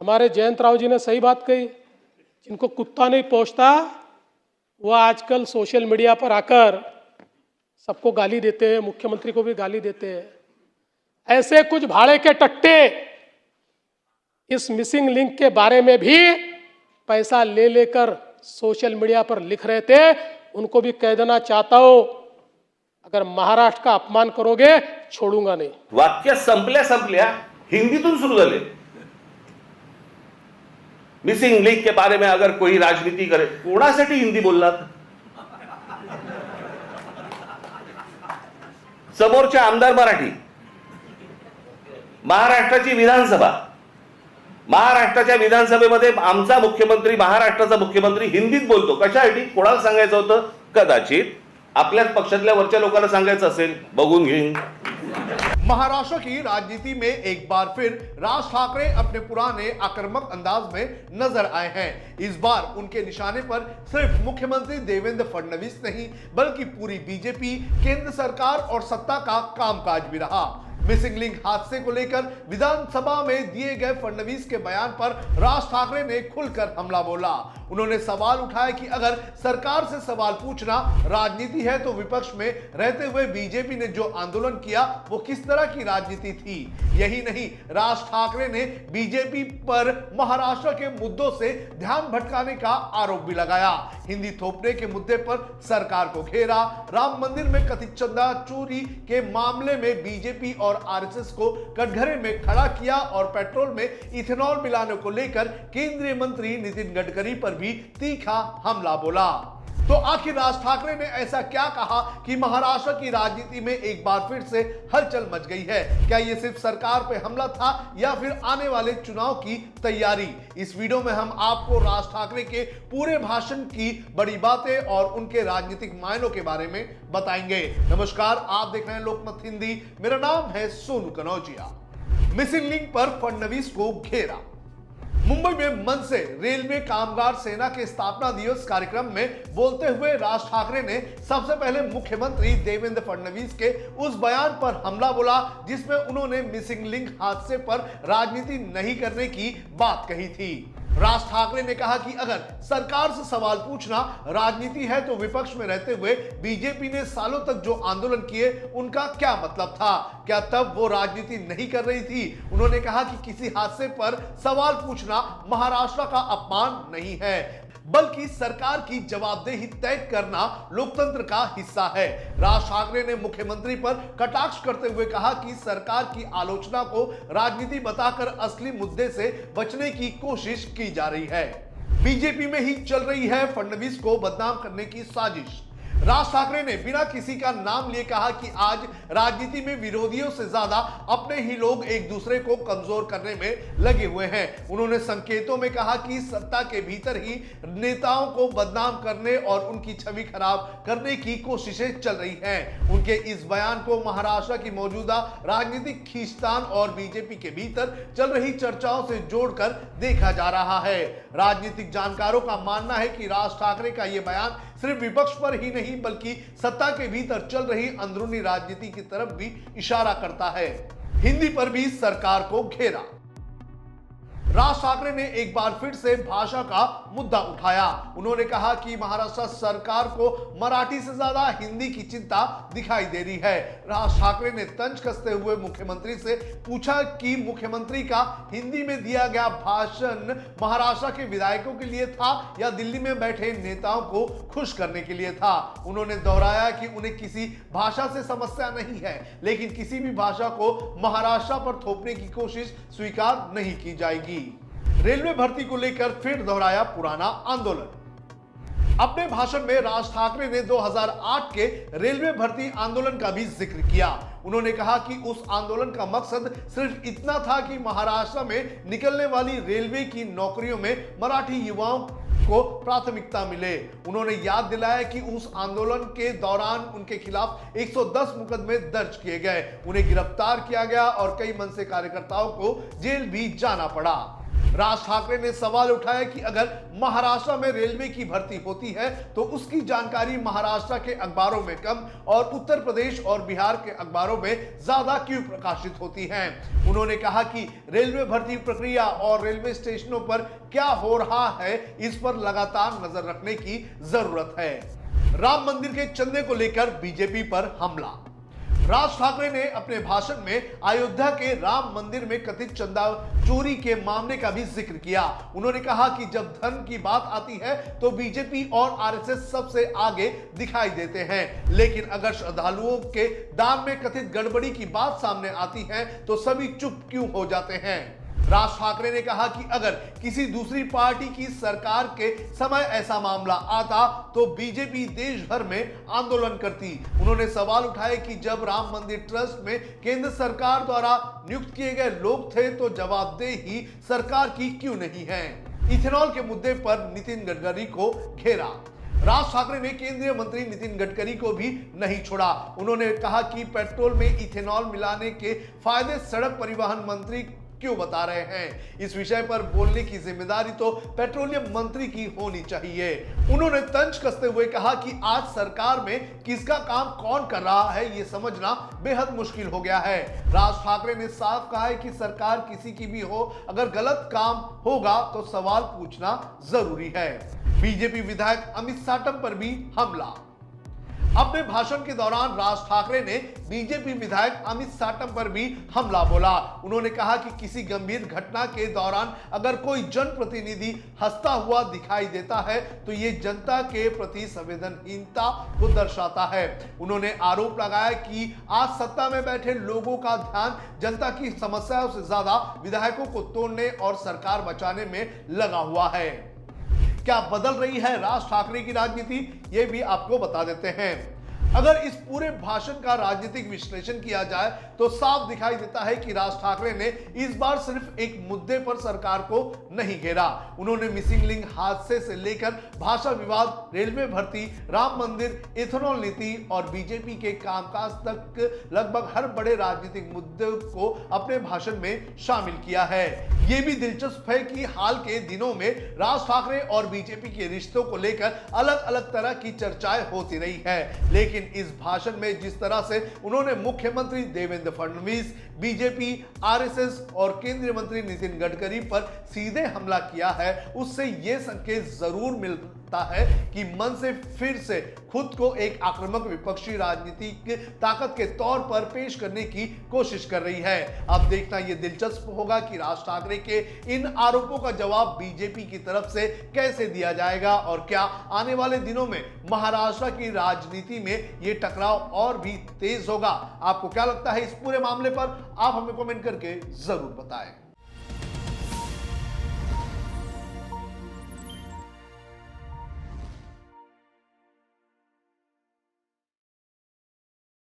हमारे जयंत राव जी ने सही बात कही, जिनको कुत्ता नहीं पहुंचता वो आजकल सोशल मीडिया पर आकर सबको गाली देते हैं, मुख्यमंत्री को भी गाली देते हैं। ऐसे कुछ भाड़े के टट्टे इस मिसिंग लिंक के बारे में भी पैसा ले लेकर सोशल मीडिया पर लिख रहे थे। उनको भी कह देना चाहता हूं, अगर महाराष्ट्र का अपमान करोगे छोडूंगा नाही। वाक्य संपल्या हिंदीतून सुरू झाले। मिसिंग लिंक के बारे में अगर कोई राजनीति करे, कोणासाठी हिंदी बोललात? समोरचे आमदार मराठी, महाराष्ट्राची विधानसभा, महाराष्ट्राच्या विधानसभेमध्ये आमचा मुख्यमंत्री, महाराष्ट्राचा मुख्यमंत्री हिंदीत बोलतो। कशासाठी? कोणाला सांगायचं होतं? कदाचित आपल्याच पक्षातल्या वरच्या लोकांना सांगायचं असेल, बघून घेईन। महाराष्ट्र की राजनीति में एक बार फिर राज ठाकरे अपने पुराने आक्रामक अंदाज में नजर आए हैं। इस बार उनके निशाने पर सिर्फ मुख्यमंत्री देवेंद्र फडणवीस नहीं बल्कि पूरी बीजेपी, केंद्र सरकार और सत्ता का कामकाज भी रहा। मिसिंग लिंक हादसे को लेकर विधानसभा में दिए गए फडणवीस के बयान पर राज ठाकरे ने खुलकर हमला बोला। उन्होंने सवाल उठाया कि अगर सरकार से सवाल पूछना राजनीति है तो विपक्ष में रहते हुए बीजेपी ने जो आंदोलन किया वो किस तरह की राजनीति थी। यही नहीं, राज ठाकरे ने बीजेपी पर महाराष्ट्र के मुद्दों से ध्यान भटकाने का आरोप भी लगाया। हिंदी थोपने के मुद्दे पर सरकार को घेरा, राम मंदिर में कथित चंदा चोरी के मामले में बीजेपी और आरएसएस को कटघरे में खड़ा किया और पेट्रोल में इथेनॉल मिलाने को लेकर केंद्रीय मंत्री नितिन गडकरी पर भी तीखा हमला बोला। तो आखिर राज ठाकरे ने ऐसा क्या कहा कि महाराष्ट्र की राजनीति में एक बार फिर से हलचल मच गई है? क्या यह सिर्फ सरकार पे हमला था या फिर आने वाले चुनाव की तैयारी? इस वीडियो में हम आपको राज ठाकरे के पूरे भाषण की बड़ी बातें और उनके राजनीतिक मायनों के बारे में बताएंगे। नमस्कार, आप देख रहे हैं लोकमत हिंदी। मेरा नाम है सोनू कनौजिया। मिसिंग लिंक पर फडणवीस को घेरा। मुंबई में मन से रेलवे कामगार सेना के स्थापना दिवस कार्यक्रम में बोलते हुए राज ठाकरे ने सबसे पहले मुख्यमंत्री देवेंद्र फडणवीस के उस बयान पर हमला बोला जिसमें उन्होंने मिसिंग लिंक हादसे पर राजनीति नहीं करने की बात कही थी। राज ठाकरे ने कहा कि अगर सरकार से सवाल पूछना राजनीति है तो विपक्ष में रहते हुए बीजेपी ने सालों तक जो आंदोलन किए उनका क्या मतलब था? क्या तब वो राजनीति नहीं कर रही थी? उन्होंने कहा कि किसी हादसे पर सवाल पूछना महाराष्ट्र का अपमान नहीं है बल्कि सरकार की जवाबदेही तय करना लोकतंत्र का हिस्सा है। राज ठाकरे ने मुख्यमंत्री पर कटाक्ष करते हुए कहा कि सरकार की आलोचना को राजनीति बताकर असली मुद्दे से बचने की कोशिश की जा रही है। बीजेपी में ही चल रही है फडणवीस को बदनाम करने की साजिश। राज ठाकरे ने बिना किसी का नाम लिए कहा कि आज राजनीति में विरोधियों से ज्यादा अपने ही लोग एक दूसरे को कमजोर करने में लगे हुए हैं। उन्होंने संकेतों में कहा कि सत्ता के भीतर ही नेताओं को बदनाम करने और उनकी छवि खराब करने की कोशिशें चल रही हैं। उनके इस बयान को महाराष्ट्र की मौजूदा राजनीतिक खींचतान और बीजेपी के भीतर चल रही चर्चाओं से जोड़कर देखा जा रहा है। राजनीतिक जानकारों का मानना है कि राज ठाकरे का यह बयान सिर्फ विपक्ष पर ही नहीं बल्कि सत्ता के भीतर चल रही अंदरूनी राजनीति की तरफ भी इशारा करता है। हिंदी पर भी सरकार को घेरा। राज ठाकरे ने एक बार फिर से भाषा का मुद्दा उठाया। उन्होंने कहा कि महाराष्ट्र सरकार को मराठी से ज्यादा हिंदी की चिंता दिखाई दे रही है। राज ठाकरे ने तंज कसते हुए मुख्यमंत्री से पूछा कि मुख्यमंत्री का हिंदी में दिया गया भाषण महाराष्ट्र के विधायकों के लिए था या दिल्ली में बैठे नेताओं को खुश करने के लिए था। उन्होंने दोहराया कि उन्हें किसी भाषा से समस्या नहीं है लेकिन किसी भी भाषा को महाराष्ट्र पर थोपने की कोशिश स्वीकार नहीं की जाएगी। रेलवे भर्ती को लेकर फिर दोहराया पुराना आंदोलन। अपने भाषण में राज ठाकरे ने 2008 के रेलवे भर्ती आंदोलन का भी जिक्र किया। उन्होंने कहा कि उस आंदोलन का मकसद सिर्फ इतना था कि महाराष्ट्र में निकलने वाली रेलवे की नौकरियों में मराठी युवाओं को प्राथमिकता मिले। उन्होंने याद दिलाया कि उस आंदोलन के दौरान उनके खिलाफ 110 मुकदमे दर्ज किए गए, उन्हें गिरफ्तार किया गया और कई मनसे कार्यकर्ताओं को जेल भी जाना पड़ा। राज ठाकरे ने सवाल उठाया कि अगर महाराष्ट्र में रेलवे की भर्ती होती है तो उसकी जानकारी महाराष्ट्र के अखबारों में कम और उत्तर प्रदेश और बिहार के अखबारों में ज्यादा क्यों प्रकाशित होती है। उन्होंने कहा कि रेलवे भर्ती प्रक्रिया और रेलवे स्टेशनों पर क्या हो रहा है इस पर लगातार नजर रखने की जरूरत है। राम मंदिर के चंदे को लेकर बीजेपी पर हमला। राज ठाकरे ने अपने भाषण में अयोध्या के राम मंदिर में कथित चंदा चोरी के मामले का भी जिक्र किया। उन्होंने कहा कि जब धन की बात आती है तो बीजेपी और आरएसएस सबसे आगे दिखाई देते हैं, लेकिन अगर श्रद्धालुओं के दान में कथित गड़बड़ी की बात सामने आती है तो सभी चुप क्यों हो जाते हैं। राज ठाकरे ने कहा कि अगर किसी दूसरी पार्टी की सरकार के समय ऐसा मामला आता तो बीजेपी देश भर में आंदोलन करती। उन्होंने सवाल उठाए कि जब राम मंदिर ट्रस्ट में केंद्र सरकार द्वारा नियुक्त किए गए लोग थे तो जवाबदेही सरकार की क्यों नहीं है। इथेनॉल के मुद्दे पर नितिन गडकरी को घेरा। राज ठाकरे ने केंद्रीय मंत्री नितिन गडकरी को भी नहीं छोड़ा। उन्होंने कहा कि पेट्रोल में इथेनॉल मिलाने के फायदे सड़क परिवहन मंत्री क्यों बता रहे हैं। इस विषय पर बोलने की जिम्मेदारी तो पेट्रोलियम मंत्री की होनी चाहिए। उन्होंने तंज कसते हुए कहा कि आज सरकार में किसका काम कौन कर रहा है ये समझना बेहद मुश्किल हो गया है। राज ठाकरे ने साफ कहा है कि सरकार किसी की भी हो, अगर गलत काम होगा तो सवाल पूछना जरूरी है। बीजेपी विधायक अमित साटम पर भी हमला। अपने भाषण के दौरान राज ठाकरे ने बीजेपी विधायक अमित साटम पर भी हमला बोला। उन्होंने कहा कि किसी गंभीर घटना के दौरान अगर कोई जनप्रतिनिधि हंसता हुआ दिखाई देता है तो ये जनता के प्रति संवेदनहीनता को दर्शाता है। उन्होंने आरोप लगाया कि आज सत्ता में बैठे लोगों का ध्यान जनता की समस्याओं से ज्यादा विधायकों को तोड़ने और सरकार बचाने में लगा हुआ है। क्या बदल रही है राज ठाकरे की राजनीति, ये भी आपको बता देते हैं। अगर इस पूरे भाषण का राजनीतिक विश्लेषण किया जाए तो साफ दिखाई देता है कि राज ठाकरे ने इस बार सिर्फ एक मुद्दे पर सरकार को नहीं घेरा। उन्होंने मिसिंग लिंक हादसे से लेकर भाषा विवाद, रेलवे भर्ती, राम मंदिर, इथेनॉल नीति और बीजेपी के कामकाज तक लगभग हर बड़े राजनीतिक मुद्दे को अपने भाषण में शामिल किया है। ये भी दिलचस्प है कि हाल के दिनों में राज ठाकरे और बीजेपी के रिश्तों को लेकर अलग अलग तरह की चर्चाएं होती रही है, लेकिन इस भाषण में जिस तरह से उन्होंने मुख्यमंत्री देवेंद्र फडणवीस, बीजेपी, आरएसएस और केंद्रीय मंत्री नितिन गडकरी पर सीधे हमला किया है, उससे यह संकेत जरूर मिलता है कि मन से फिर से खुद को एक आक्रामक विपक्षी राजनीतिक ताकत के तौर पर पेश करने की कोशिश कर रही है। अब देखना यह दिलचस्प होगा कि राज ठाकरे के इन आरोपों का जवाब बीजेपी की तरफ से कैसे दिया जाएगा और क्या आने वाले दिनों में महाराष्ट्र की राजनीति में यह टकराव और भी तेज होगा। आपको क्या लगता है इस पूरे मामले पर, आप हमें कमेंट करके जरूर बताएं।